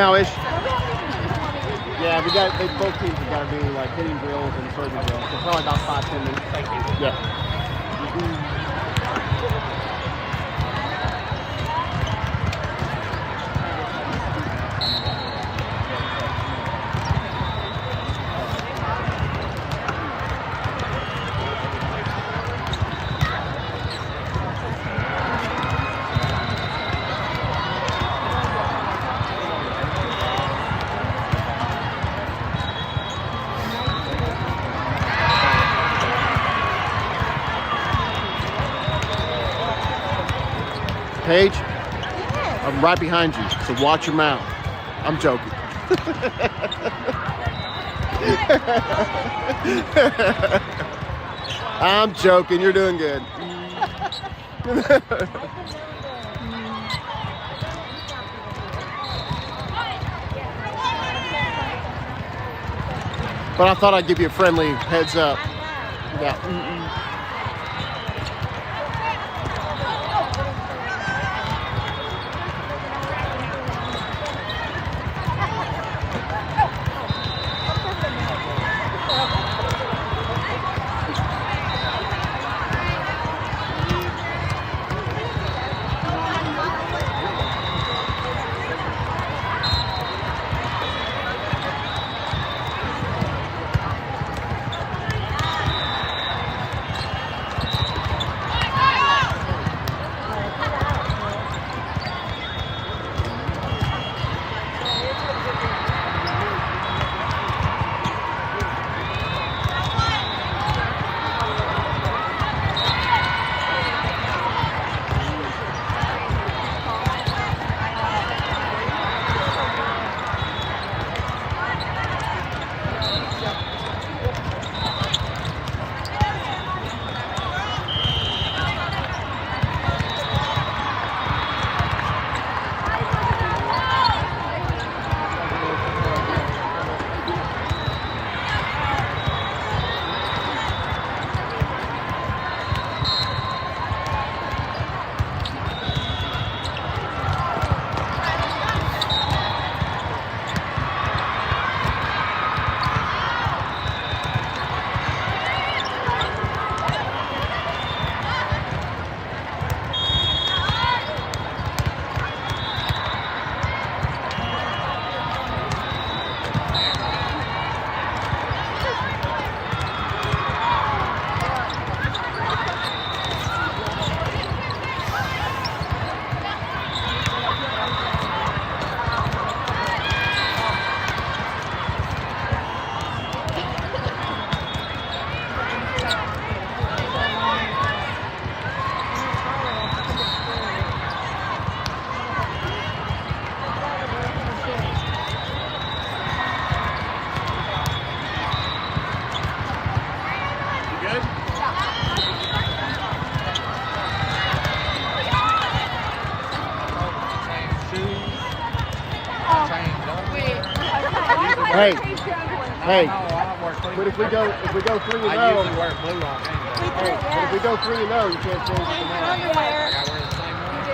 Now-ish. Yeah, both teams have got to do like hitting drills and serving drills. So probably about 5-10 minutes. Thank you. Yeah. Paige, I'm right behind you, so watch your mouth. I'm joking. I'm joking. You're doing good. But I thought I'd give you a friendly heads up. Yeah. Hey, but if we go 3-0, I usually wear blue on me. hey, but if we go 3-0, you can't change it tomorrow. I wear the same one.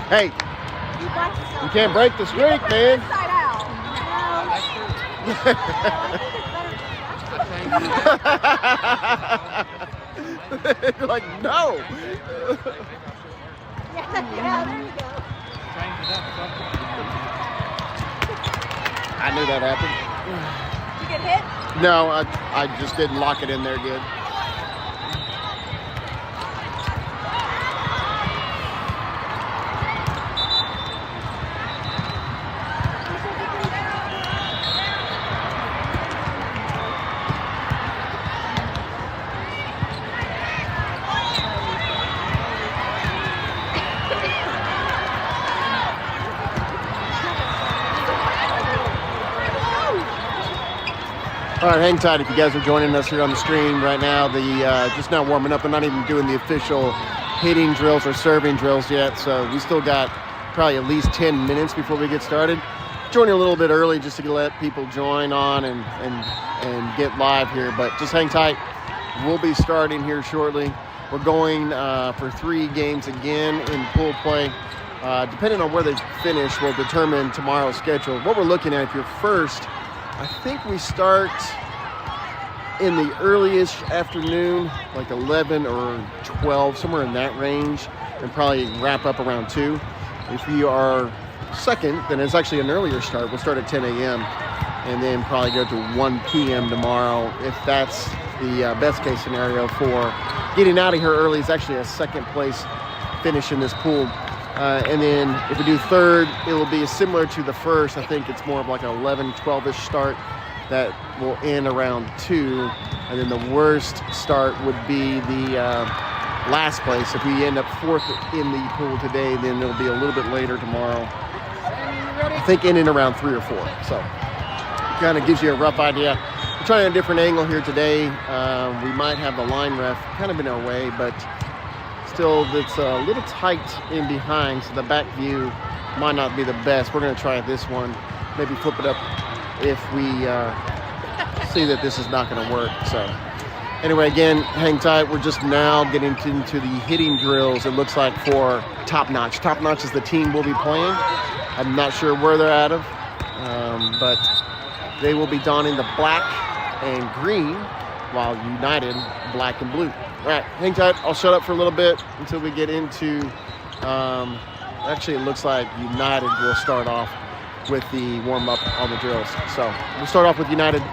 Hey, you can't break the streak, man. You're like, no. Yeah, there you go. I knew that happened. You get hit? No, I just didn't lock it in there good. All right, hang tight if you guys are joining us here on the stream right now. Just now warming up. We're not even doing the official hitting drills or serving drills yet, so we still got probably at least 10 minutes before we get started. Joining a little bit early just to let people join on and get live here, but just hang tight. We'll be starting here shortly. We're going for 3 games again in pool play. Depending on where they finish will determine tomorrow's schedule. What we're looking at, if you're first, I think we start in the earliest afternoon, like 11 or 12, somewhere in that range, and probably wrap up around 2. If you are second, then it's actually an earlier start. We'll start at 10 a.m. and then probably go to 1 p.m. tomorrow. If that's the best case scenario for getting out of here early, it's actually a second place finish in this pool. And then if we do third, it will be similar to the first. I think it's more of like an 11, 12-ish start that will end around 2. And then the worst start would be the last place. If we end up fourth in the pool today, then it'll be a little bit later tomorrow. I think ending around 3 or 4. So kind of gives you a rough idea. We're trying a different angle here today. We might have the line ref kind of in our way, but still it's a little tight in behind, so the back view might not be the best. We're going to try this one, maybe flip it up if we see that this is not going to work. So anyway, again, hang tight. We're just now getting into the hitting drills, it looks like, for Top Notch. Top Notch is the team we'll be playing. I'm not sure where they're out of, but they will be donning the black and green, while United black and blue. All right, hang tight. I'll shut up for a little bit until we get into, actually it looks like United will start off with the warm-up on the drills. So we'll start off with United,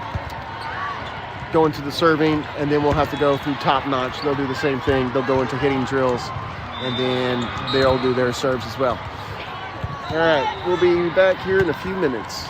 go into the serving, and then we'll have to go through Top Notch. They'll do the same thing. They'll go into hitting drills, and then they'll do their serves as well. All right, we'll be back here in a few minutes.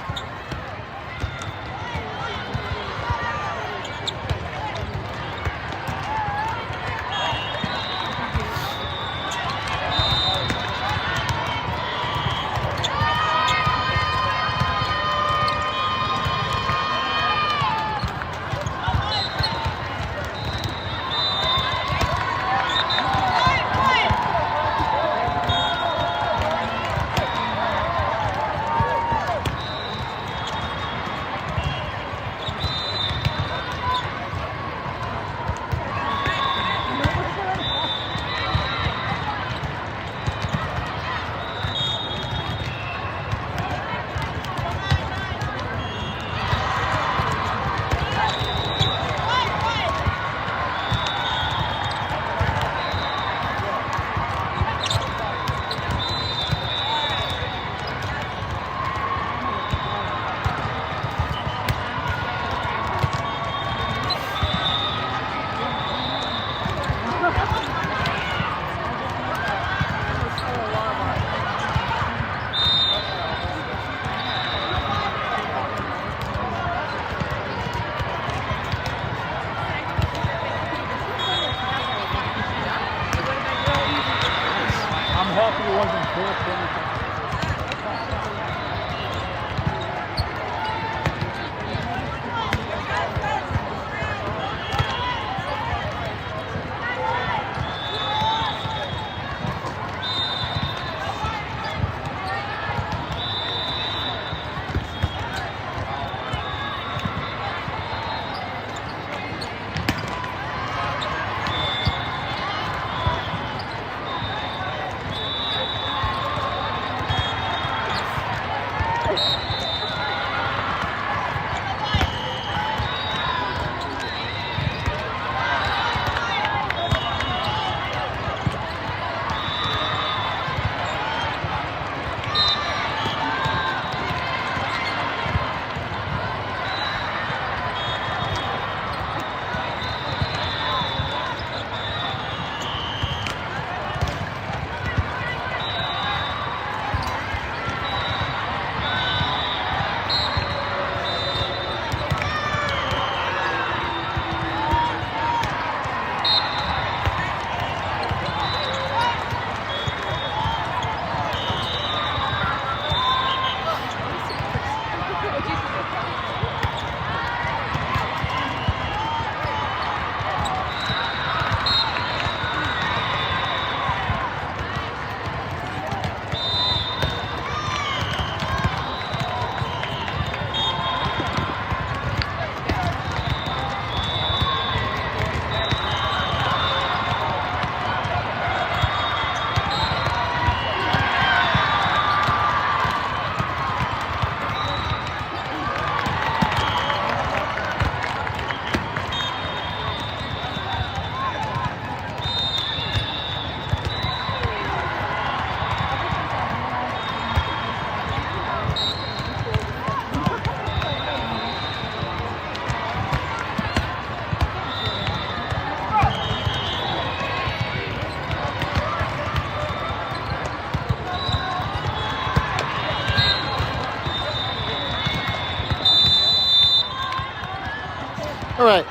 All right,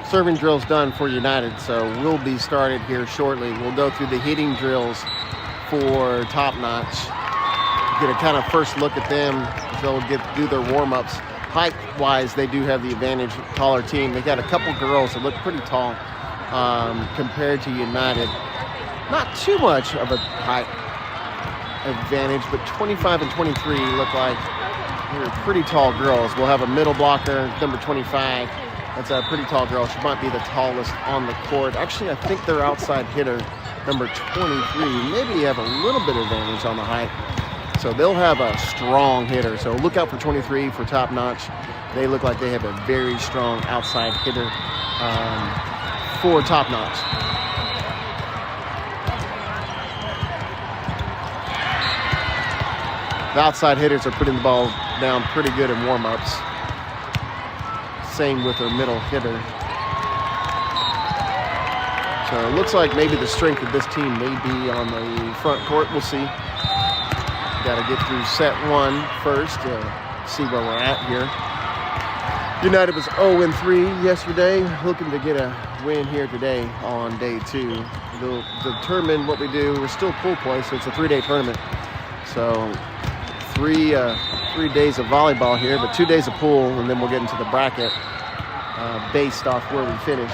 serving drills done for United, so we'll be started here shortly. We'll go through the hitting drills for Top Notch. Get a kind of first look at them. They'll do their warm-ups. Height-wise, they do have the advantage, taller team. They got a couple girls that look pretty tall compared to United. Not too much of a height advantage, but 25 and 23 look like they're pretty tall girls. We'll have a middle blocker, number 25. That's a pretty tall girl. She might be the tallest on the court. Actually, I think their outside hitter, number 23, maybe have a little bit of advantage on the height. So they'll have a strong hitter. So look out for 23 for Top Notch. They look like they have a very strong outside hitter for Top Notch. The outside hitters are putting the ball down pretty good in warm-ups. Same with their middle hitter. So it looks like maybe the strength of this team may be on the front court. We'll see. Got to get through set one first to see where we're at here. United was 0-3 yesterday, looking to get a win here today on day 2. They'll determine what we do. We're still pool play, so it's a 3-day tournament. So three days of volleyball here, but 2 days of pool, and then we'll get into the bracket based off where we finish.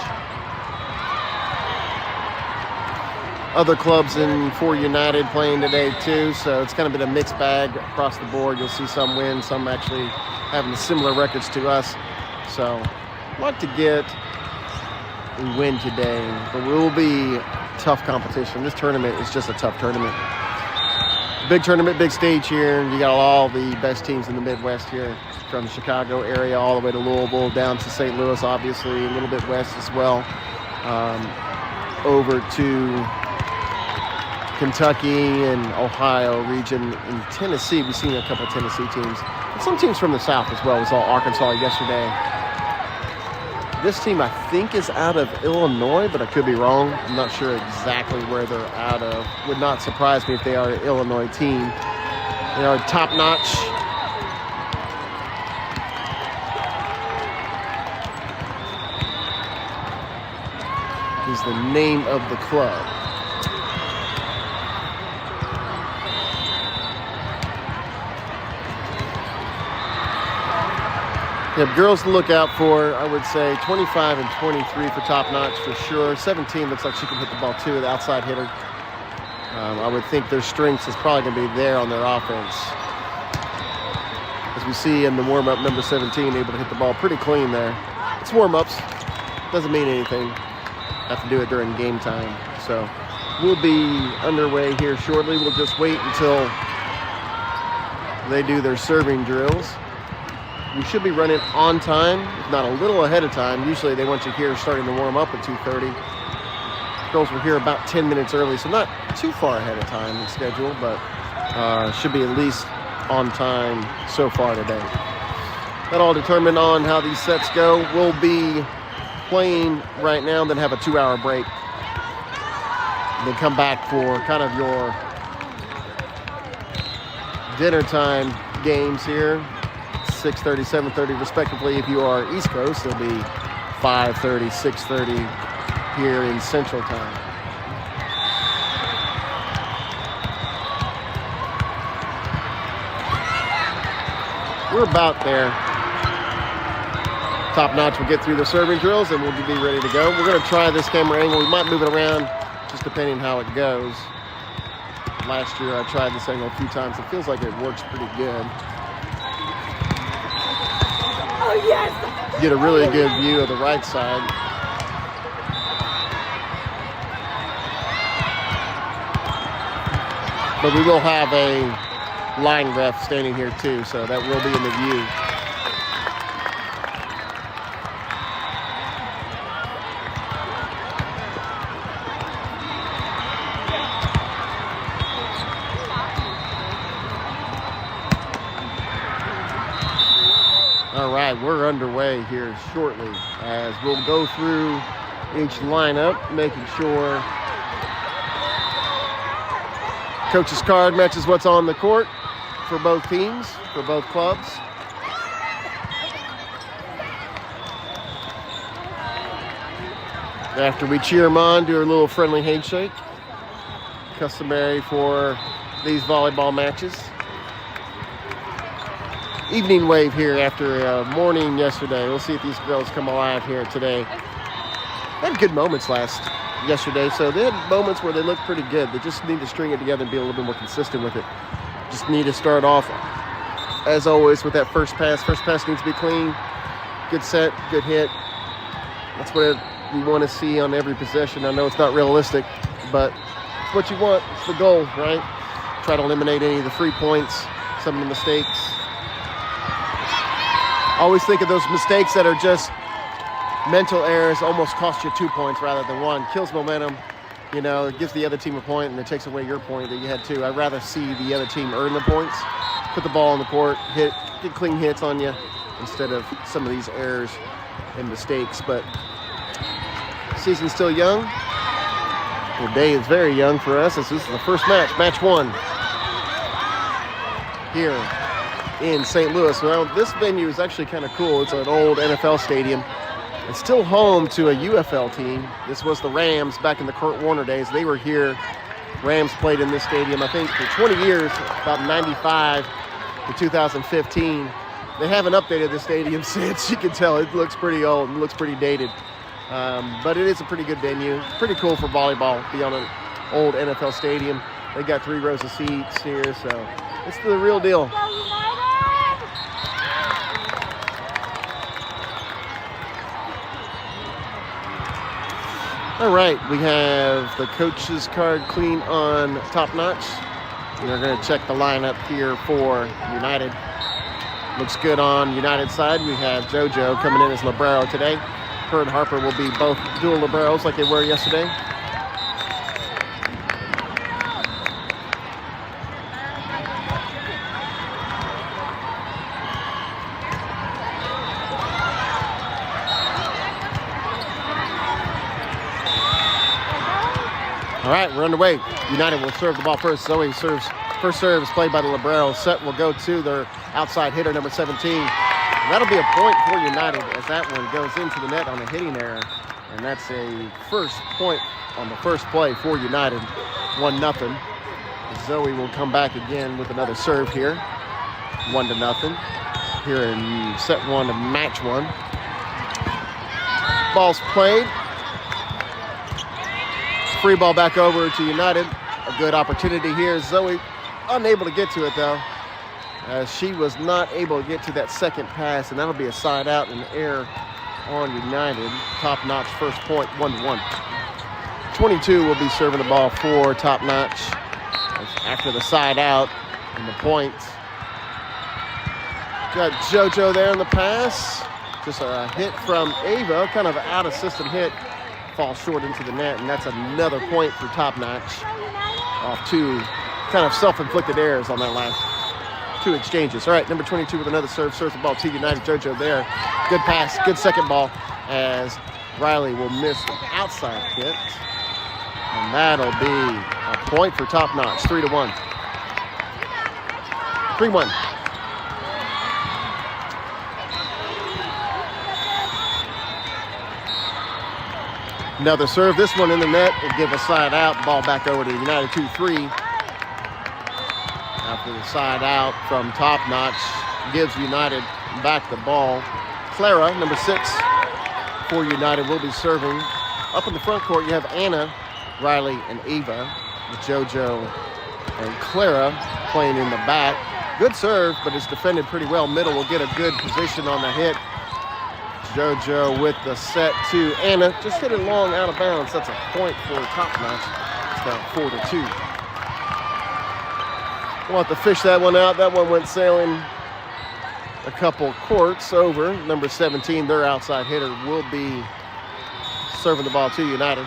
Other clubs for United playing today too, so it's kind of been a mixed bag across the board. You'll see some win, some actually having similar records to us. So I'd like to get a win today, but it will be tough competition. This tournament is just a tough tournament. Big tournament, big stage here. You got all the best teams in the Midwest here, from the Chicago area all the way to Louisville, down to St. Louis, obviously, a little bit west as well, over to Kentucky and Ohio region. In Tennessee, we've seen a couple of Tennessee teams. And some teams from the South as well. We saw Arkansas yesterday. This team, I think, is out of Illinois, but I could be wrong. I'm not sure exactly where they're out of. Would not surprise me if they are an Illinois team. They are Top Notch. Is the name of the club. Yeah, girls to look out for, I would say 25 and 23 for Top Notch for sure. 17 looks like she can hit the ball too, the outside hitter. I would think their strengths is probably going to be there on their offense. As we see in the warm-up, number 17 able to hit the ball pretty clean there. It's warm-ups, doesn't mean anything. Have to do it during game time. So we'll be underway here shortly. We'll just wait until they do their serving drills. We should be running on time, if not a little ahead of time. Usually they want you here starting to warm up at 2:30. Girls were here about 10 minutes early, so not too far ahead of time in schedule, but should be at least on time so far today. That all determined on how these sets go. We'll be playing right now, then have a 2-hour break. Then come back for kind of your dinner time games here. 6:30, 7:30 respectively. If you are East Coast, it'll be 5:30, 6:30 here in Central Time. We're about there. Top Notch will get through the serving drills and we'll be ready to go. We're going to try this camera angle. We might move it around just depending how it goes. Last year I tried this angle a few times. It feels like it works pretty good. Oh, yes! Get a really good view of the right side. But we will have a line ref standing here too, so that will be in the view. All right, we're underway here shortly as we'll go through each lineup, making sure coach's card matches what's on the court for both teams, for both clubs. After we cheer them on, do a little friendly handshake. Customary for these volleyball matches. Evening wave here after a morning yesterday. We'll see if these girls come alive here today. They had good moments yesterday, so they had moments where they looked pretty good. They just need to string it together and be a little bit more consistent with it. Just need to start off, as always, with that first pass. First pass needs to be clean. Good set, good hit. That's what we want to see on every possession. I know it's not realistic, but it's what you want. It's the goal, right? Try to eliminate any of the free points, some of the mistakes. Always think of those mistakes that are just mental errors, almost cost you 2 points rather than one. Kills momentum, you know, it gives the other team a point and it takes away your point that you had two. I'd rather see the other team earn the points, put the ball on the court, get clean hits on you instead of some of these errors and mistakes. But season's still young. The day is very young for us. This is the first match one here in St. Louis. Well, this venue is actually kind of cool. It's an old NFL stadium. It's still home to a UFL team. This was the Rams back in the Kurt Warner days. They were here. Rams played in this stadium, I think, for 20 years, about 95 to 2015. They haven't updated the stadium since. You can tell it looks pretty old and looks pretty dated. But it is a pretty good venue. Pretty cool for volleyball, be on an old NFL stadium. They got 3 rows of seats here, so it's the real deal. All right, we have the coach's card clean on Top Notch. We're going to check the lineup here for United. Looks good on United side. We have JoJo coming in as libero today. Her and Harper will be both dual liberos like they were yesterday. All right, we're underway. United will serve the ball first. Zoe serves. First serve is played by the libero. Set will go to their outside hitter, number 17. And that'll be a point for United as that one goes into the net on a hitting error. And that's a first point on the first play for United, 1-0. Zoe will come back again with another serve here, 1-0. Here in set one of match one. Ball's played. Free ball back over to United. A good opportunity here. Zoe unable to get to it though, as she was not able to get to that second pass, and that'll be a side out and error on United. Top Notch first point, 1-1. 22 will be serving the ball for Top Notch after the side out and the point. Got JoJo there in the pass. Just a hit from Ava, kind of an out of system hit. Falls short into the net, and that's another point for Top Notch off 2 kind of self-inflicted errors on that last 2 exchanges. All right, number 22 with another serve, serves the ball to United. JoJo there. Good pass, good second ball, as Riley will miss the outside hit. And that'll be a point for Top Notch, 3-1. 3-1. Another serve, this one in the net will give a side out. Ball back over to United, 2-3. After the side out from Top Notch, gives United back the ball. Clara, number 6 for United, will be serving. Up in the front court, you have Anna, Riley, and Ava. With JoJo and Clara playing in the back. Good serve, but it's defended pretty well. Middle will get a good position on the hit. JoJo with the set to Anna. Just hit it long out of bounds. That's a point for Top Notch. It's now 4-2. We'll have to fish that one out. That one went sailing a couple courts over. Number 17, their outside hitter, will be serving the ball to United.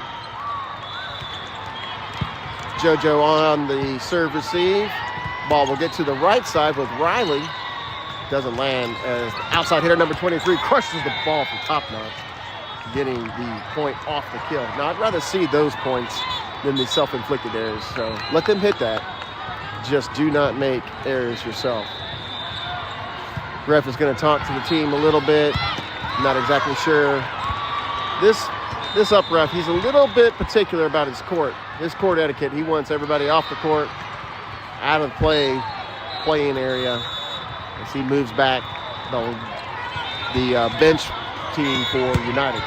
JoJo on the serve receive. Ball will get to the right side with Riley. Doesn't land as the outside hitter, number 23, crushes the ball for Top Notch, getting the point off the kill. Now, I'd rather see those points than the self-inflicted errors, so let them hit that. Just do not make errors yourself. Ref is going to talk to the team a little bit. Not exactly sure. This this up ref, he's a little bit particular about his court etiquette. He wants everybody off the court, out of playing area, as he moves back the bench team for United.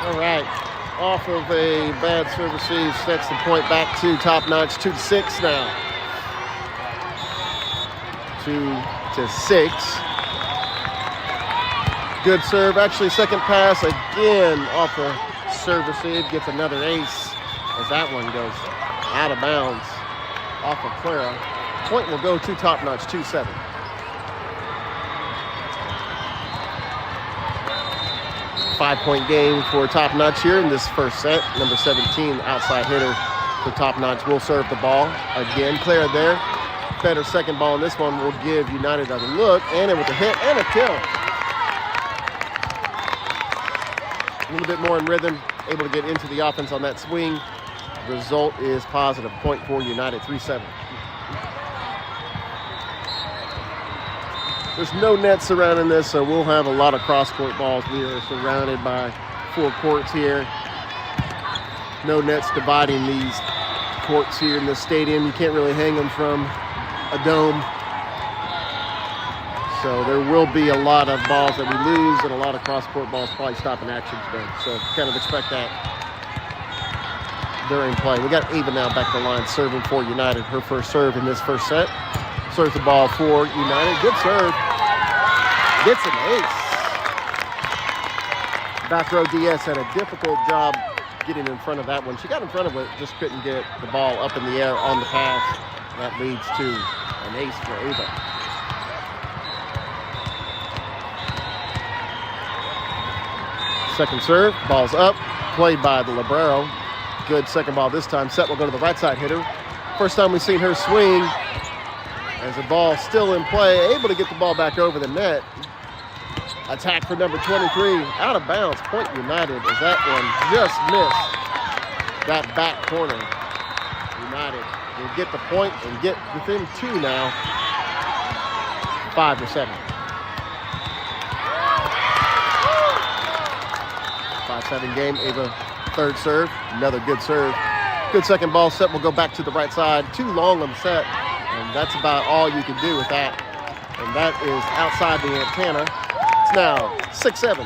All right, off of a bad serve receive, sets the point back to Top Notch, 2-6 now. 2-6. Good serve, actually second pass again off the serve receive, gets another ace as that one goes out of bounds off of Clara. Point will go to Top Notch, 2-7. Five-point game for Top Notch here in this first set. Number 17, outside hitter for Top Notch, will serve the ball. Again, Clara there. Better second ball in this one will give United a look. Anna with a hit and a kill. A little bit more in rhythm, able to get into the offense on that swing. Result is positive. Point for United, 3-7. There's no net surrounding this, so we'll have a lot of cross-court balls. We are surrounded by 4 courts here. No nets dividing these courts here in the stadium. You can't really hang them from a dome. So there will be a lot of balls that we lose and a lot of cross-court balls probably stopping action today. So kind of expect that during play. We got Ava now back to the line serving for United. Her first serve in this first set. Serves the ball for United. Good serve. Gets an ace. Back row DS had a difficult job getting in front of that one. She got in front of it, just couldn't get the ball up in the air on the pass. That leads to an ace for Ava. Second serve, ball's up, played by the libero. Good second ball this time. Set will go to the right side hitter. First time we've seen her swing. As the ball still in play, able to get the ball back over the net. Attack for number 23, out of bounds. Point United as that one just missed that back corner. United will get the point and get within 2 now. 5-7. 5-7 game. Ava third serve, another good serve. Good second ball. Set will go back to the right side. Too long on the set. And that's about all you can do with that. And that is outside the antenna. It's now 6-7.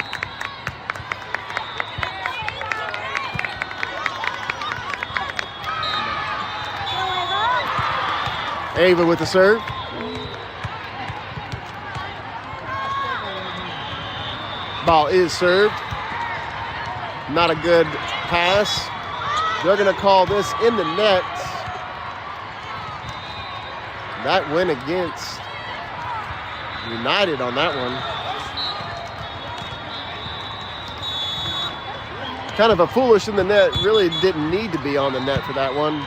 Ava with the serve. Ball is served. Not a good pass. They're going to call this in the net. That went against United on that one. Kind of a foolish in the net. Really didn't need to be on the net for that one.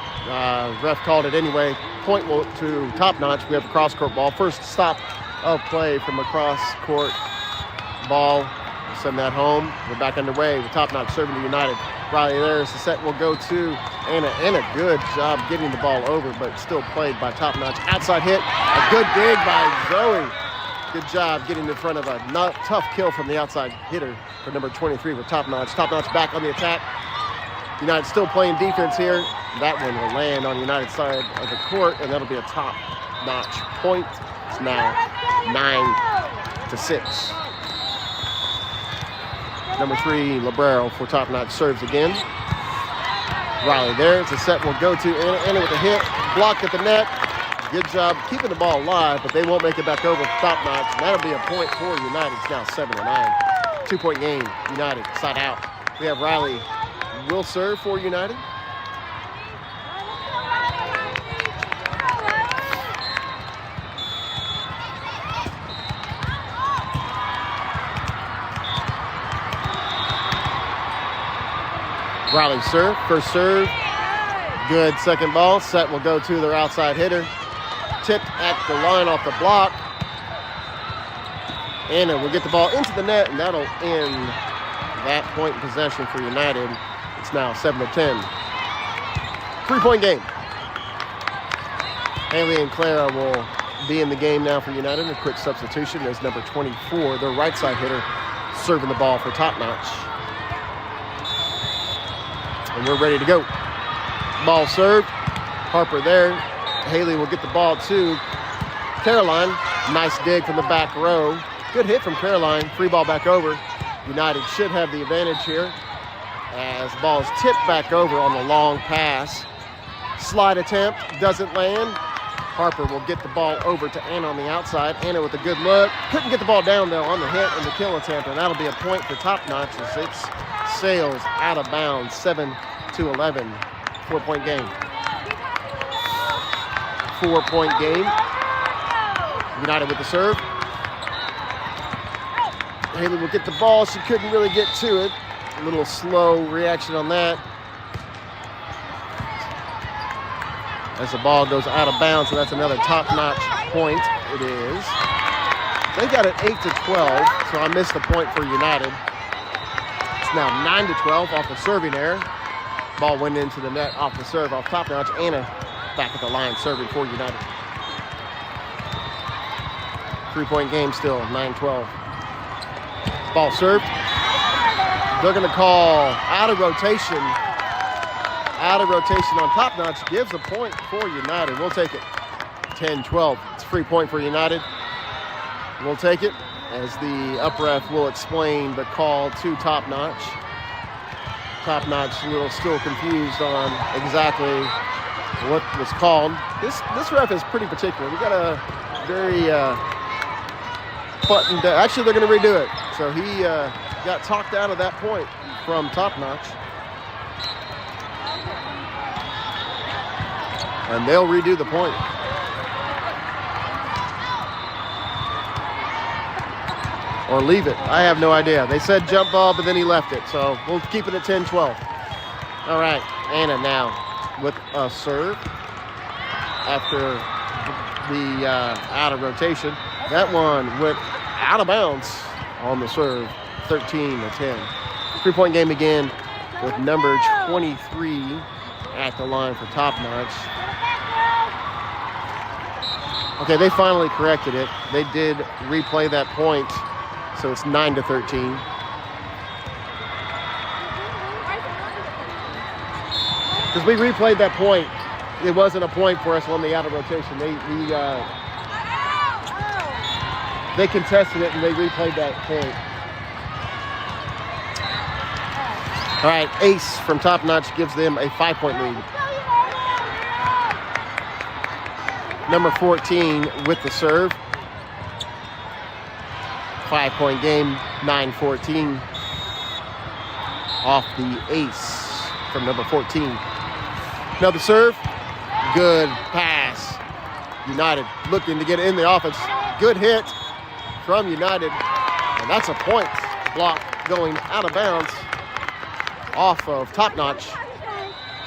Ref called it anyway. Point to Top Notch. We have a cross-court ball. First stop of play from a cross-court ball. Send that home. We're back underway with Top Notch serving to United. Riley there as the set will go to Anna. Anna, good job getting the ball over, but still played by Top Notch. Outside hit, a good dig by Zoe. Good job getting in front of a tough kill from the outside hitter for number 23 with Top Notch. Top Notch back on the attack. United still playing defense here. That one will land on United's side of the court, and that'll be a Top Notch point. It's now 9-6. Number 3, libero for Top Notch serves again. Riley there. The set will go to Anna. Anna with a hit. Blocked at the net. Good job keeping the ball alive, but they won't make it back over Top Notch. And that'll be a point for United. It's now 7-9. 2-point game. United side out. We have Riley will serve for United. Riley serve, first serve, good second ball. Set will go to their outside hitter. Tipped at the line off the block. Anna will get the ball into the net, and that'll end that point in possession for United. It's now 7-10. 3-point game. Haley and Clara will be in the game now for United. A quick substitution as number 24, their right side hitter, serving the ball for Top Notch. And we're ready to go. Ball served. Harper there. Haley will get the ball to Caroline. Nice dig from the back row. Good hit from Caroline. Free ball back over. United should have the advantage here as the ball is tipped back over on the long pass. Slide attempt doesn't land. Harper will get the ball over to Anna on the outside. Anna with a good look. Couldn't get the ball down, though, on the hit and the kill attempt, and that'll be a point for Top Notch as it sails out of bounds, 7-11. 4-point game. 4-point game. United with the serve. Haley will get the ball. She couldn't really get to it. A little slow reaction on that. As the ball goes out of bounds, so that's another top-notch point. It is. They got it 8-12, so I missed the point for United. It's now 9-12 off the serving error. Ball went into the net off the serve, off Top Notch. Anna back at the line serving for United. 3-point game still, 9-12. Ball served. They're going to call out of rotation. Out of rotation on Top Notch, gives a point for United. We'll take it. 10-12. It's a free point for United. We'll take it as the up ref will explain the call to Top Notch. Top Notch a little still confused on exactly what was called. This ref is pretty particular. We got a very buttoned down. Actually, they're going to redo it. So he got talked out of that point from Top Notch. And they'll redo the point. Or leave it. I have no idea. They said jump ball, but then he left it. So we'll keep it at 10-12. All right, Anna now with a serve after the out of rotation. That one went out of bounds on the serve, 13-10. 3-point game again with number 23 at the line for Top Notch. Okay, they finally corrected it. They did replay that point, so it's 9-13. Because we replayed that point, it wasn't a point for us on the out of rotation. They contested it and they replayed that point. All right, ace from Top Notch gives them a 5-point lead. Number 14 with the serve. 5-point game, 9-14. Off the ace from number 14. Now the serve, good pass. United looking to get in the offense. Good hit from United. And that's a point block going out of bounds off of Top Notch,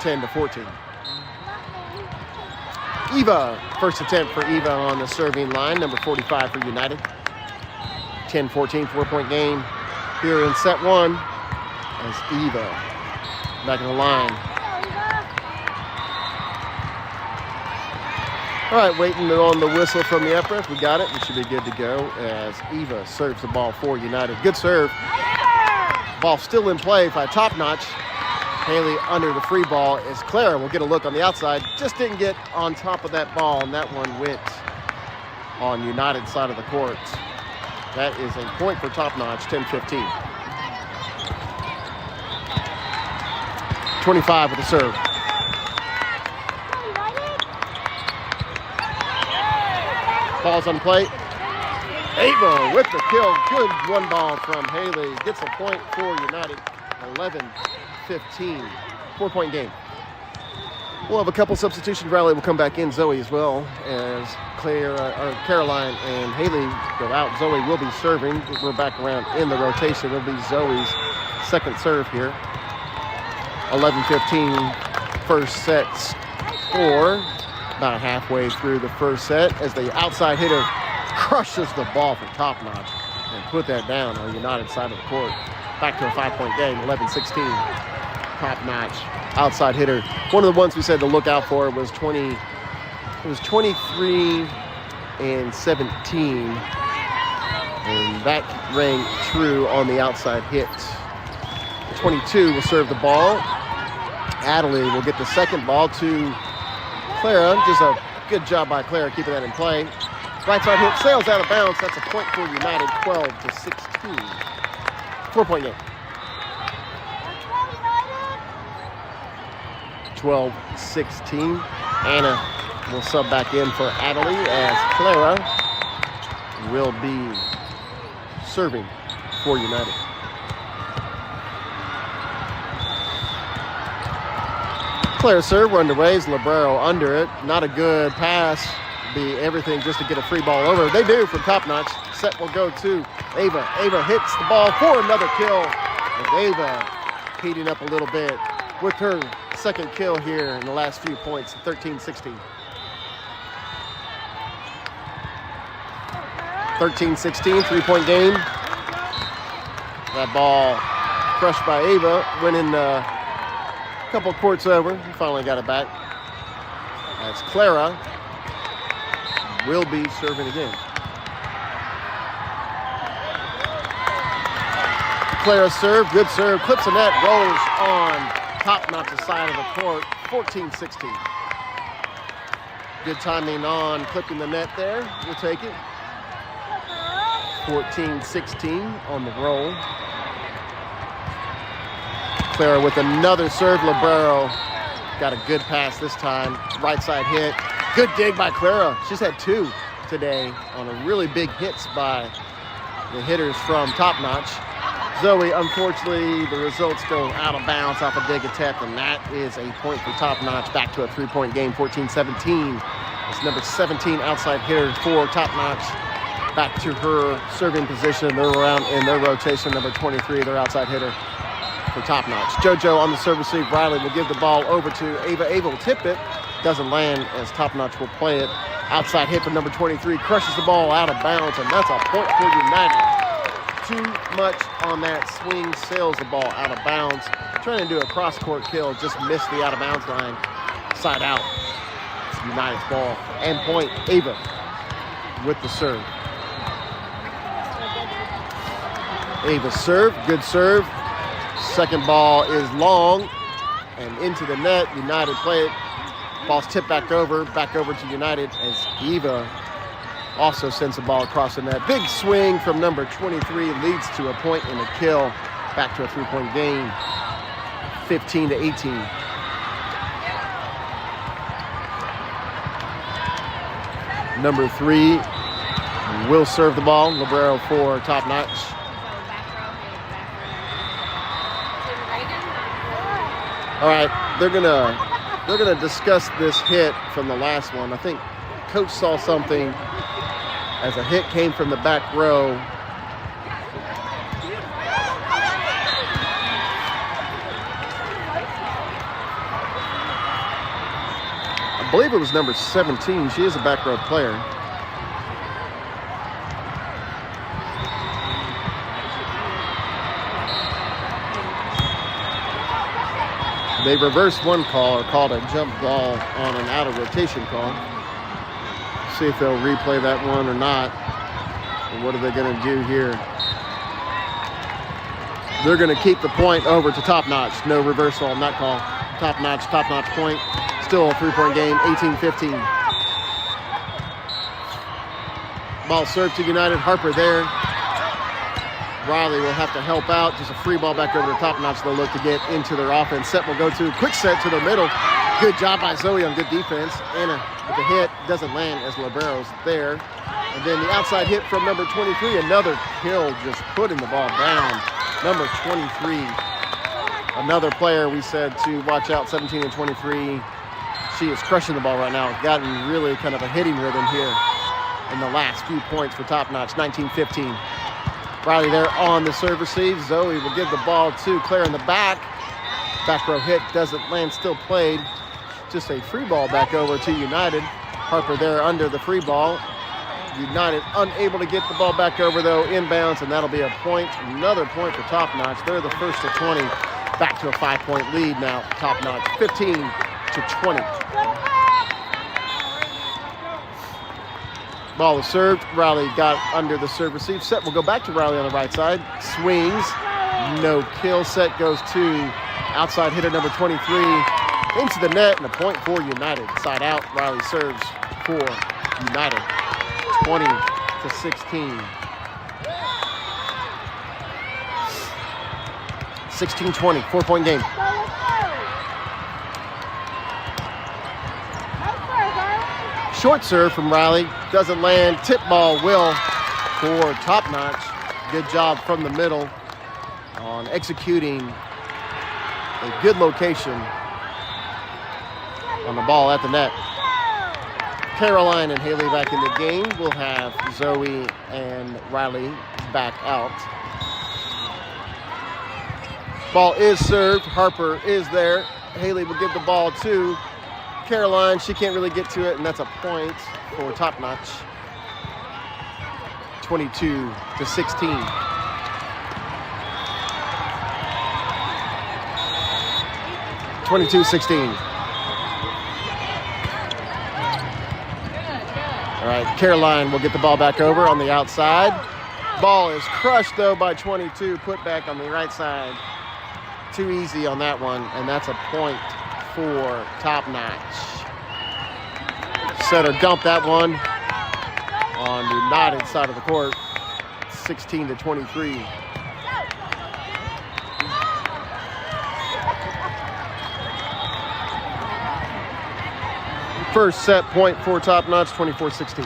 10-14. Eva, first attempt for Eva on the serving line, number 45 for United. 10-14, 4-point game here in set one as Eva back in the line. All right, waiting on the whistle from the upright. We got it. We should be good to go as Eva serves the ball for United. Good serve. Ball still in play by Top Notch. Haley under the free ball as Clara will get a look on the outside. Just didn't get on top of that ball, and that one went on United's side of the court. That is a point for Top Notch, 10-15. 25 with the serve. Ball's on plate. Ava with the kill. Good one ball from Haley. Gets a point for United. 11-15. 4-point game. We'll have a couple substitutions. Riley will come back in. Zoe as well as Caroline and Haley go out. Zoe will be serving. We're back around in the rotation. It'll be Zoe's second serve here. 11-15 first set score. About halfway through the first set as the outside hitter crushes the ball for Top Notch and put that down on the United side of the court. Back to a 5-point game, 11-16. Top Notch outside hitter. One of the ones we said to look out for was 23 and 17. And that rang true on the outside hit. 22 will serve the ball. Adderley will get the second ball to Clara. Just a good job by Clara keeping that in play. Right side hit sails out of bounds. That's a point for United, 12-16. 4-point game. 12-16. Anna will sub back in for Adderley as Clara will be serving for United. Clara's serve, we're underway. Libero under it. Not a good pass. Be everything just to get a free ball over. They do from Top Notch. Set will go to Ava. Ava hits the ball for another kill. As Ava heating up a little bit with her second kill here in the last few points, 13-16. 13-16, 3-point game. That ball crushed by Ava, went in a couple courts over. Finally got it back. As Clara will be serving again. Clara serve, good serve, clips the net, rolls on Top Notch's side of the court, 14-16. Good timing on clipping the net there. We'll take it. 14-16 on the roll. Clara with another serve. Libero got a good pass this time. Right side hit. Good dig by Clara. She's had 2 today on a really big hits by the hitters from Top Notch. Zoe, unfortunately, the results go out of bounds off a dig attempt, and that is a point for Top Notch. Back to a 3-point game, 14-17. It's number 17 outside hitter for Top Notch. Back to her serving position. They're around in their rotation, number 23, their outside hitter for Top Notch. JoJo on the serve receive. Riley will give the ball over to Ava. Ava will tip it. Doesn't land as Top Notch will play it. Outside hit from number 23. Crushes the ball out of bounds, and that's a point for United. Too much on that swing, sails the ball out of bounds. Trying to do a cross-court kill, just missed the out-of-bounds line. Side out. It's United's ball. And point, Ava with the serve. Ava serve, good serve. Second ball is long and into the net. United play it. Ball's tipped back over to United as Eva also sends the ball across the net. Big swing from number 23 leads to a point and a kill. Back to a 3-point game, 15-18. Number 3 will serve the ball. Libero for Top Notch. All right, they're gonna discuss this hit from the last one. I think Coach saw something as a hit came from the back row. I believe it was number 17. She is a back row player. They reversed one call, or called a jump ball on an out of rotation call. See if they'll replay that one or not. And what are they going to do here? They're going to keep the point over to Top Notch. No reversal on that call. Top Notch point. Still a 3-point game, 18-15. Ball served to United. Harper there. Riley will have to help out. Just a free ball back over to Top Notch. They'll look to get into their offense. Set will go to quick set to the middle. Good job by Zoe on good defense. Anna with the hit doesn't land as Libero's there. And then the outside hit from number 23. Another kill, just putting the ball down. Number 23. Another player we said to watch out, 17 and 23. She is crushing the ball right now. Gotten really kind of a hitting rhythm here in the last few points for Top Notch, 19-15. Riley there on the serve receive. Zoe will give the ball to Claire in the back. Back row hit doesn't land, still played. Just a free ball back over to United. Harper there under the free ball. United unable to get the ball back over though, inbounds, and that'll be a point. Another point for Top Notch. They're the first to 20. Back to a 5-point lead now. Top Notch 15-20. Ball is served. Riley got under the serve receive. Set will go back to Riley on the right side. Swings. No kill. Set goes to outside hitter number 23 into the net, and a point for United. Side out. Riley serves for United. 20-16. 16-20. 4-point game. Short serve from Riley. Doesn't land. Tip ball will for Top Notch. Good job from the middle on executing a good location on the ball at the net. Caroline and Haley back in the game. We'll have Zoe and Riley back out. Ball is served. Harper is there. Haley will give the ball to Caroline. She can't really get to it, and that's a point for Top Notch. 22-16. All right, Caroline will get the ball back over on the outside. Ball is crushed, though, by 22. Put back on the right side. Too easy on that one, and that's a point for Top Notch. Setter dumped that one on the United side of the court. 16-23. First set point for Top Notch, 24-16.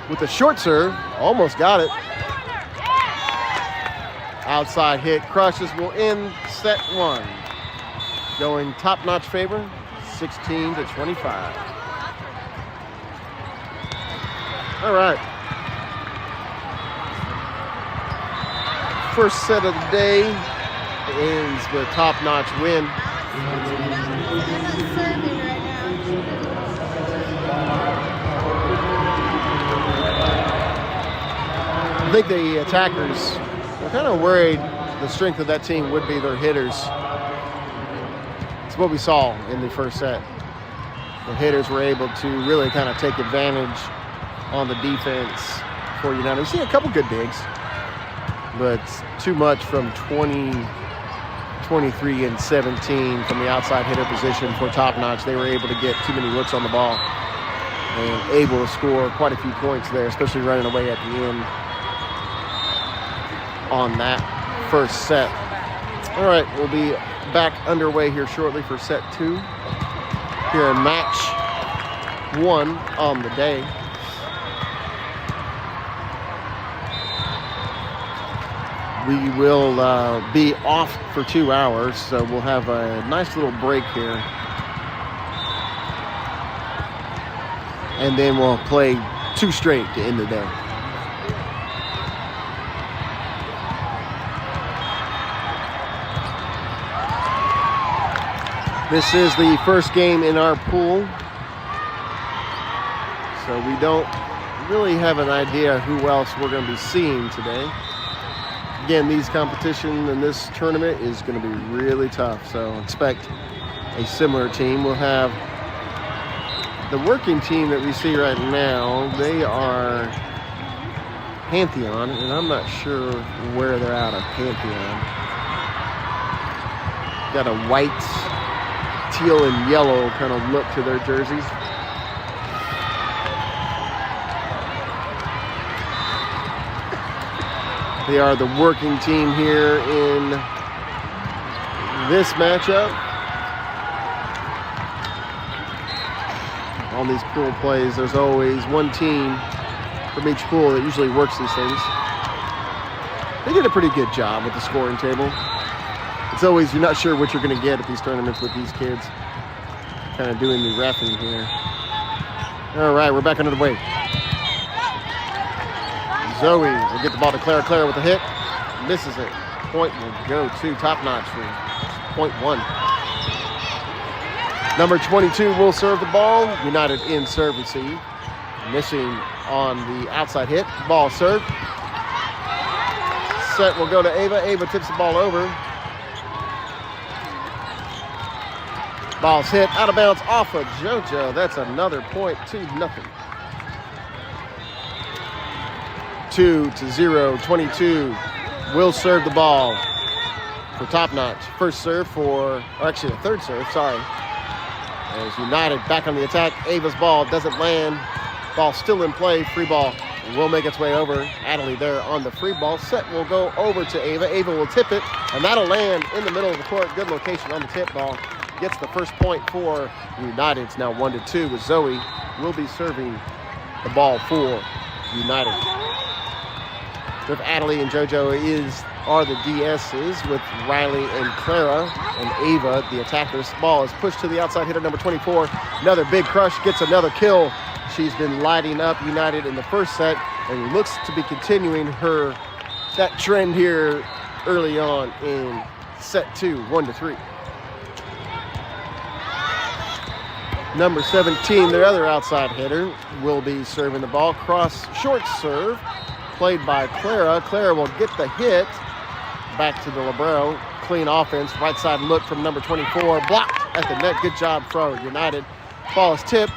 With a short serve, almost got it. Outside hit, crushes will end set one. Going Top Notch favor, 16-25. All right. First set of the day ends with Top Notch win. I think the attackers were kind of worried the strength of that team would be their hitters. It's what we saw in the first set. The hitters were able to really kind of take advantage on the defense for United. We've seen a couple good digs, but too much from 20, 23, and 17 from the outside hitter position for Top Notch. They were able to get too many looks on the ball and able to score quite a few points there, especially running away at the end on that first set. All right, we'll be back underway here shortly for set two here in match one on the day. We will be off for 2 hours, so we'll have a nice little break here. And then we'll play two straight to end the day. This is the first game in our pool, so we don't really have an idea who else we're going to be seeing today. Again, these competition and this tournament is going to be really tough, so expect a similar team. We'll have the working team that we see right now. They are Pantheon, and I'm not sure where they're out of Pantheon. Got a white, teal, and yellow kind of look to their jerseys. They are the working team here in this matchup. On these pool plays, there's always one team from each pool that usually works these things. They did a pretty good job with the scoring table. It's always, you're not sure what you're going to get at these tournaments with these kids. Kind of doing the reffing here. All right, we're back under the way. Zoe will get the ball to Clara. Clara with a hit. Misses it. Point will go to Top Notch for point one. Number 22 will serve the ball. United in serve receive. Missing on the outside hit. Ball served. Set will go to Ava. Ava tips the ball over. Ball's hit out of bounds off of JoJo. That's another point, 2-0. 2-0, 22. Will serve the ball for Top Notch. First serve or actually the third serve, sorry. As United back on the attack. Ava's ball doesn't land. Ball still in play. Free ball will make its way over. Adderley there on the free ball. Set will go over to Ava. Ava will tip it, and that'll land in the middle of the court. Good location on the tip ball. Gets the first point for United. It's now 1-2 with Zoe. Will be serving the ball for United. With Adderley and JoJo are the DSs with Riley and Clara and Ava, the attackers. Ball is pushed to the outside hitter, number 24. Another big crush, gets another kill. She's been lighting up United in the first set and looks to be continuing that trend here early on in set 2, 1-3. Number 17, their other outside hitter, will be serving the ball. Cross short serve, played by Clara. Clara will get the hit. Back to the libero. Clean offense. Right side look from number 24. Blocked at the net. Good job for United. Ball is tipped.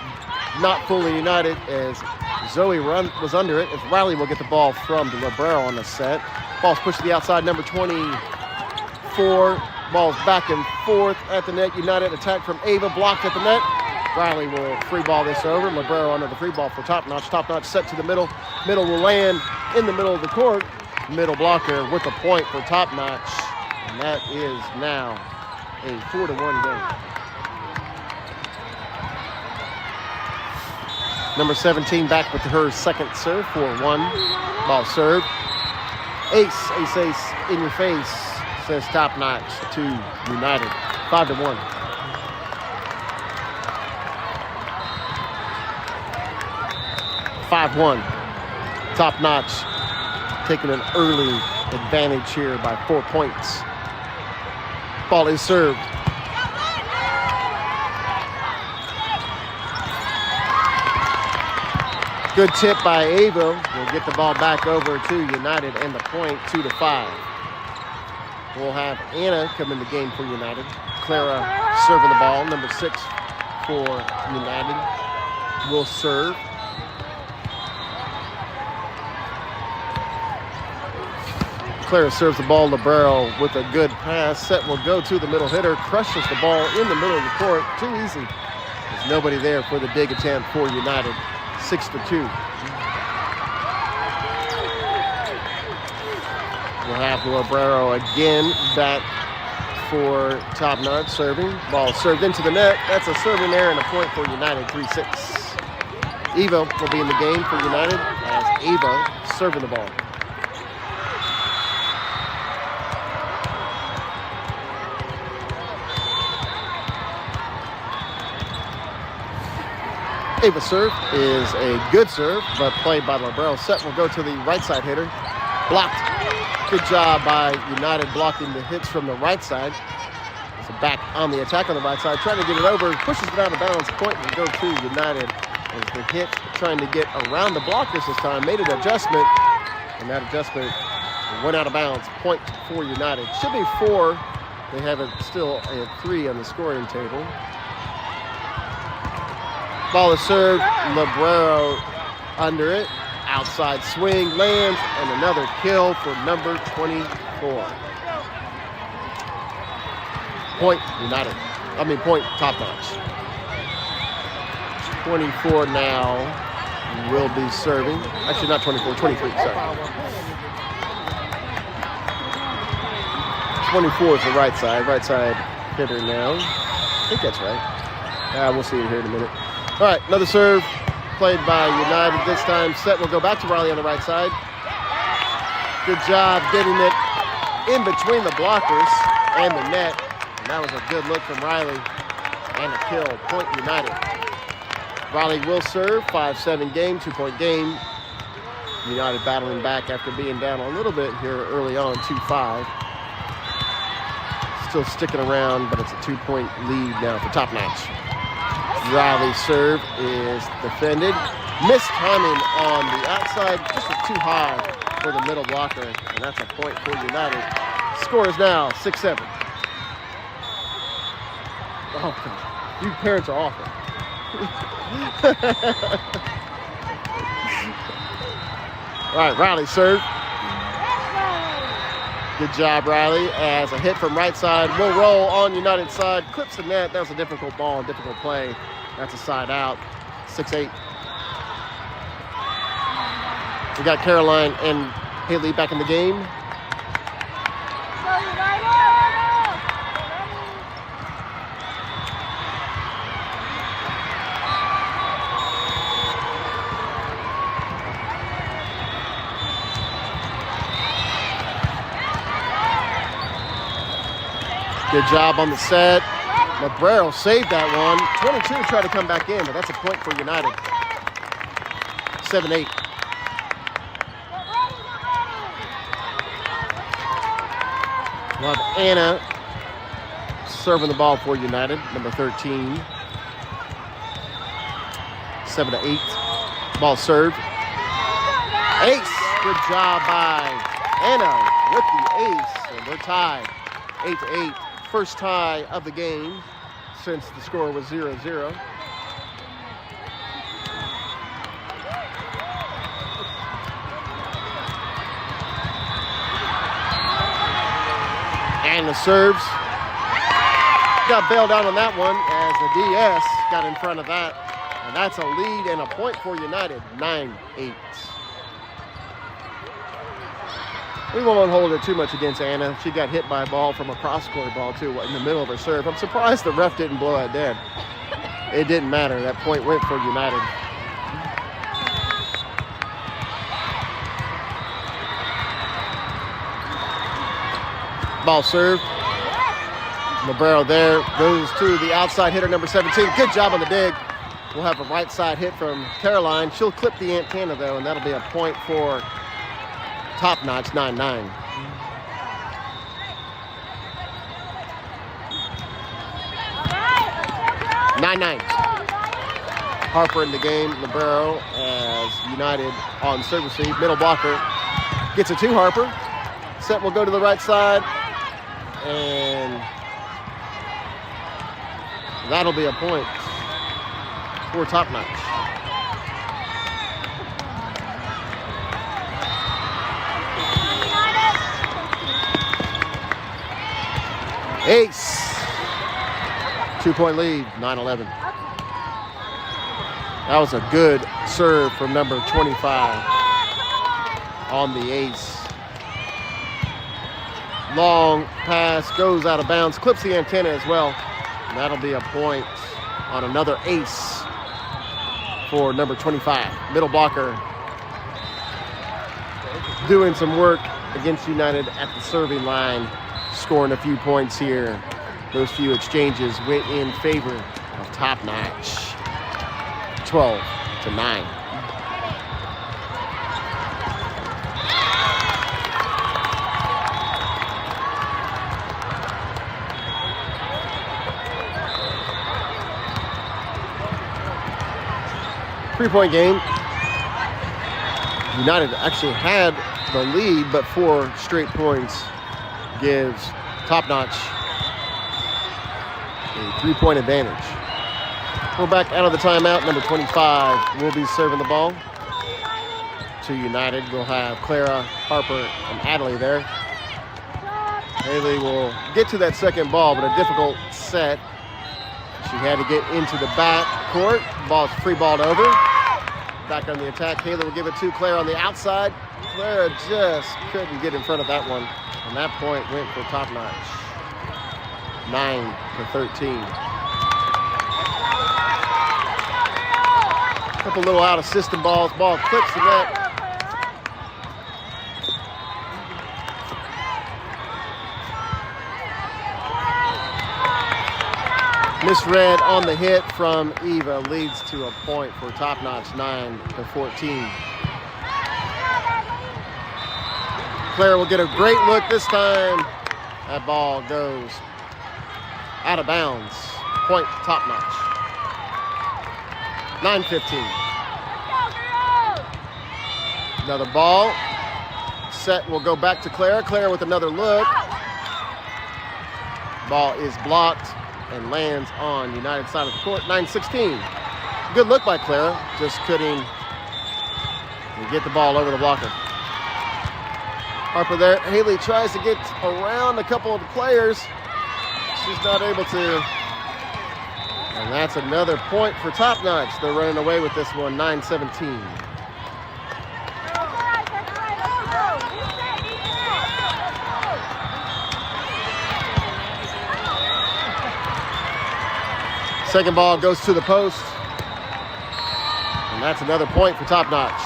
Not fully United as Zoe was under it. As Riley will get the ball from the libero on the set. Ball's pushed to the outside. Number 24. Ball's back and forth at the net. United attack from Ava. Blocked at the net. Riley will free ball this over. Libero under the free ball for Top Notch. Top Notch set to the middle. Middle will land in the middle of the court. Middle blocker with a point for Top Notch. And that is now a 4-1 game. Number 17 back with her second serve, 4-1. Ball served. Ace, ace, ace in your face, says Top Notch to United. 5-1. 5-1. Top Notch taking an early advantage here by 4 points. Ball is served. Good tip by Ava. We'll get the ball back over to United and the point 2-5. We'll have Anna come in the game for United. Clara serving the ball. Number 6 for United will serve. Clara serves the ball. Libero with a good pass. Set will go to the middle hitter. Crushes the ball in the middle of the court. Too easy. There's nobody there for the dig attempt for United. 6-2. We'll have Libero again back for Top Notch serving. Ball served into the net. That's a serving error and a point for United. 3-6. Eva will be in the game for United as Ava serving the ball. Ava's serve is a good serve, but played by Libero. Set will go to the right side hitter. Blocked. Good job by United blocking the hits from the right side. It's back on the attack on the right side, trying to get it over. Pushes it out of bounds. Point will go to United. As the hit trying to get around the blockers this time. Made an adjustment, and that adjustment went out of bounds. Point for United. Should be 4. They have it still at 3 on the scoring table. Ball is served. Libero under it. Outside swing lands, and another kill for number 24. Point United. Point Top Notch. 24 now will be serving. Actually, not 24, 23, sorry. 24 is the right side hitter now. I think that's right. We'll see it here in a minute. All right, another serve played by United this time. Set will go back to Riley on the right side. Good job getting it in between the blockers and the net. And that was a good look from Riley and a kill. Point United. Riley will serve. 5-7 game, 2-point game. United battling back after being down a little bit here early on, 2-5. Still sticking around, but it's a 2-point lead now for Top Notch. Riley's serve is defended. Missed timing on the outside, just too high for the middle blocker, and that's a point for United. Score is now 6-7. Oh, God. You parents are awful. All right, Riley serve. Good job, Riley, as a hit from right side will roll on United side, clips the net. That was a difficult ball, difficult play. That's a side out, 6-8. We got Caroline and Haley back in the game. Good job on the set. Librero saved that one. 22 tried to come back in, but that's a point for United. 7-8. We'll have Anna serving the ball for United, number 13. 7-8. Ball served. Ace. Good job by Anna with the ace, and we're tied. 8-8. First tie of the game since the score was 0-0. And the serves. Got bailed out on that one as the DS got in front of that. And that's a lead and a point for United, 9-8. We won't hold it too much against Anna. She got hit by a ball from a cross-court ball, too, in the middle of her serve. I'm surprised the ref didn't blow it dead. It didn't matter. That point went for United. Ball served. Librero there. Goes to the outside hitter, number 17. Good job on the dig. We'll have a right side hit from Caroline. She'll clip the antenna, though, and that'll be a point for Top Notch, 9-9. Harper in the game. Librero as United on service receive. Middle blocker gets it to Harper. Set will go to the right side. And that'll be a point for Top Notch. Ace. 2-point lead, 9-11. That was a good serve from number 25 on the ace. Long pass goes out of bounds, clips the antenna as well. And that'll be a point on another ace for number 25. Middle blocker doing some work against United at the serving line, scoring a few points here. Those few exchanges went in favor of Top Notch. 12-9. Three-point game. United actually had the lead, but 4 straight points gives Top Notch a 3-point advantage. We're back out of the timeout. Number 25 will be serving the ball to United. We'll have Clara, Harper, and Adley there. Haley will get to that second ball, but a difficult set. She had to get into the back court. Ball's free balled over. Back on the attack. Haley will give it to Clara on the outside. Clara just couldn't get in front of that one. And that point went for Top Notch. 9-13. Couple little out of system balls. Ball clips the net. Misread on the hit from Eva leads to a point for Top Notch, 9-14. Clara will get a great look this time. That ball goes out of bounds. Point Top Notch. 9-15. Another ball. Set will go back to Clara. Clara with another look. Ball is blocked and lands on United side of the court, 9-16. Good look by Clara, just couldn't get the ball over the blocker. Harper there. Haley tries to get around a couple of the players. She's not able to. And that's another point for Top Notch. They're running away with this one, 9-17. Second ball goes to the post. And that's another point for Top Notch.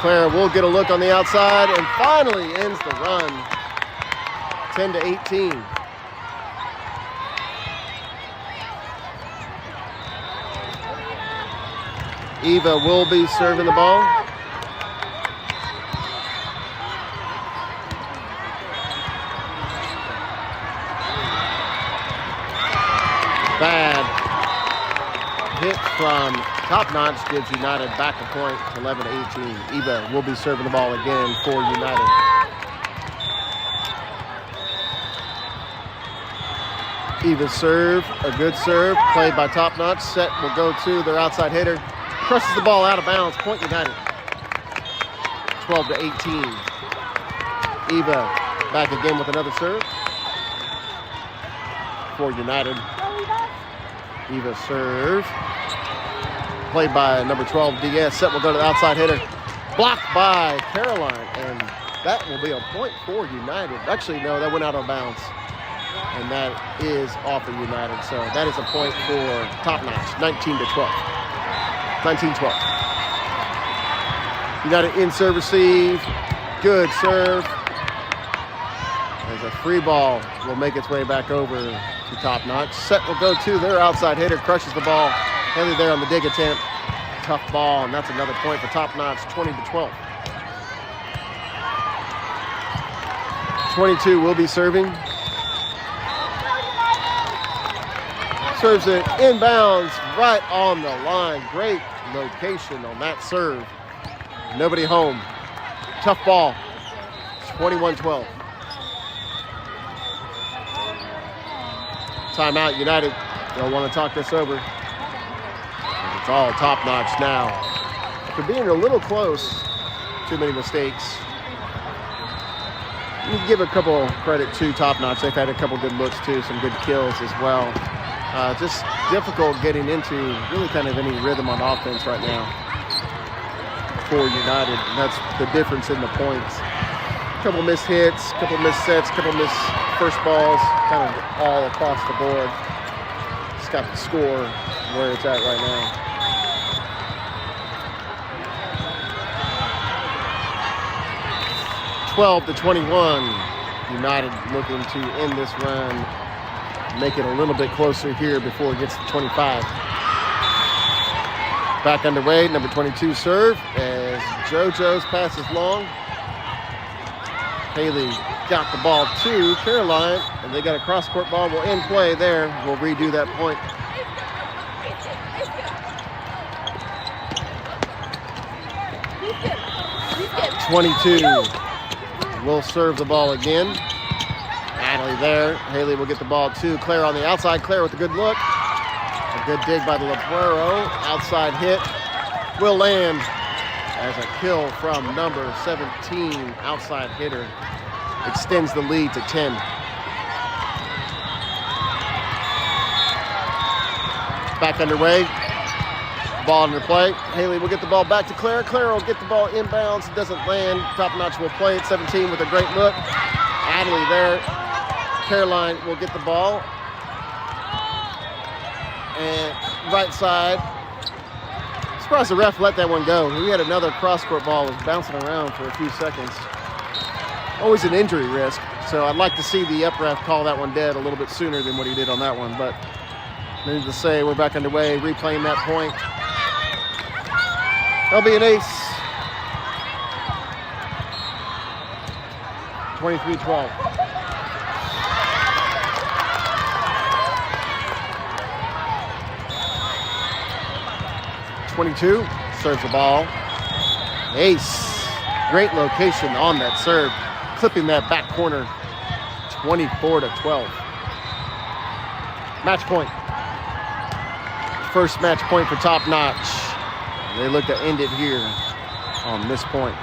Claire will get a look on the outside and finally ends the run, 10-18. Eva will be serving the ball. Bad hit from Top Notch gives United back a point, 11-18. Eva will be serving the ball again for United. Eva's serve, a good serve, played by Top Notch. Set will go to their outside hitter. Crushes the ball out of bounds, point United. 12-18. Eva back again with another serve for United. Eva serve. Played by number 12, DS. Set will go to the outside hitter. Blocked by Caroline, and that will be a point for United. Actually, no, that went out of bounds. And that is off of United. So that is a point for Top Notch, 19-12. 19-12. United in serve receive. Good serve. As a free ball will make its way back over to Top Notch. Set will go to their outside hitter. Crushes the ball. Haley there on the dig attempt. Tough ball, and that's another point for Top Notch, 20-12. 22 will be serving. Serves it inbounds right on the line. Great location on that serve. Nobody home. Tough ball, 21-12. Timeout, United. They'll want to talk this over. It's all Top Notch now. For being a little close, too many mistakes. You can give a couple credit to Top Notch. They've had a couple good looks too, some good kills as well. Just difficult getting into really kind of any rhythm on offense right now for United. And that's the difference in the points. A couple missed hits, couple missed sets, couple missed first balls, kind of all across the board. Just got the score where it's at right now. (12-21). United looking to end this run, make it a little bit closer here before it gets to 25. Back underway, number 22 serve as JoJo's pass is long. Haley got the ball to Caroline, and they got a cross-court ball. Will end play there. We'll redo that point. (22) will serve the ball again. Natalie there. Haley will get the ball to Claire on the outside. Claire with a good look. A good dig by the Libero. Outside hit will land as a kill from number 17. Outside hitter extends the lead to 10. Back underway. Ball under play. Haley will get the ball back to Claire. Claire will get the ball inbounds. It doesn't land. Top Notch will play it. 17 with a great look. Natalie there. Caroline will get the ball. And right side. Surprised the ref let that one go. We had another cross-court ball was bouncing around for a few seconds. Always an injury risk. So I'd like to see the up ref call that one dead a little bit sooner than what he did on that one. But needless to say, we're back underway, replaying that point. That'll be an ace. 23-12. 22 serves the ball. Ace. Great location on that serve. Clipping that back corner. 24-12. Match point. First match point for Top Notch. They look to end it here on this point.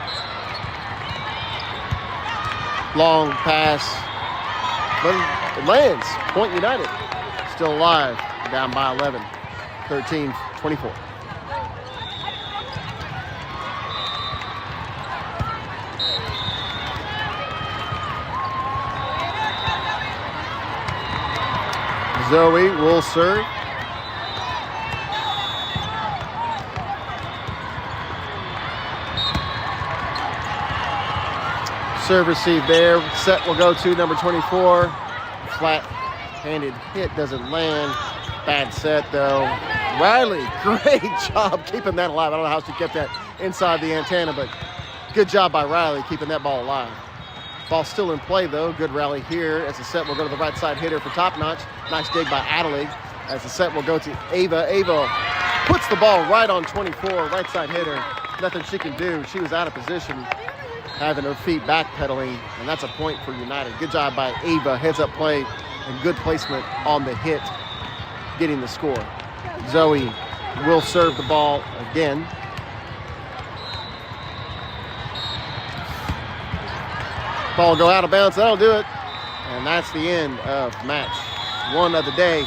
Long pass, but it lands. Point United still alive, down by 11, 13-24. Zoe will serve. Serve receive there. Set will go to number 24. Flat-handed hit doesn't land. Bad set though. Riley, great job keeping that alive. I don't know how she kept that inside the antenna, but good job by Riley keeping that ball alive. Ball still in play though. Good rally here as the set will go to the right side hitter for Top Notch. Nice dig by Adelaide as the set will go to Ava. Ava puts the ball right on 24, right side hitter. Nothing she can do. She was out of position, having her feet backpedaling, and that's a point for United. Good job by Ava, heads up play, and good placement on the hit, getting the score. Zoe will serve the ball again. Ball go out of bounds, that'll do it. And that's the end of match 1 of the day.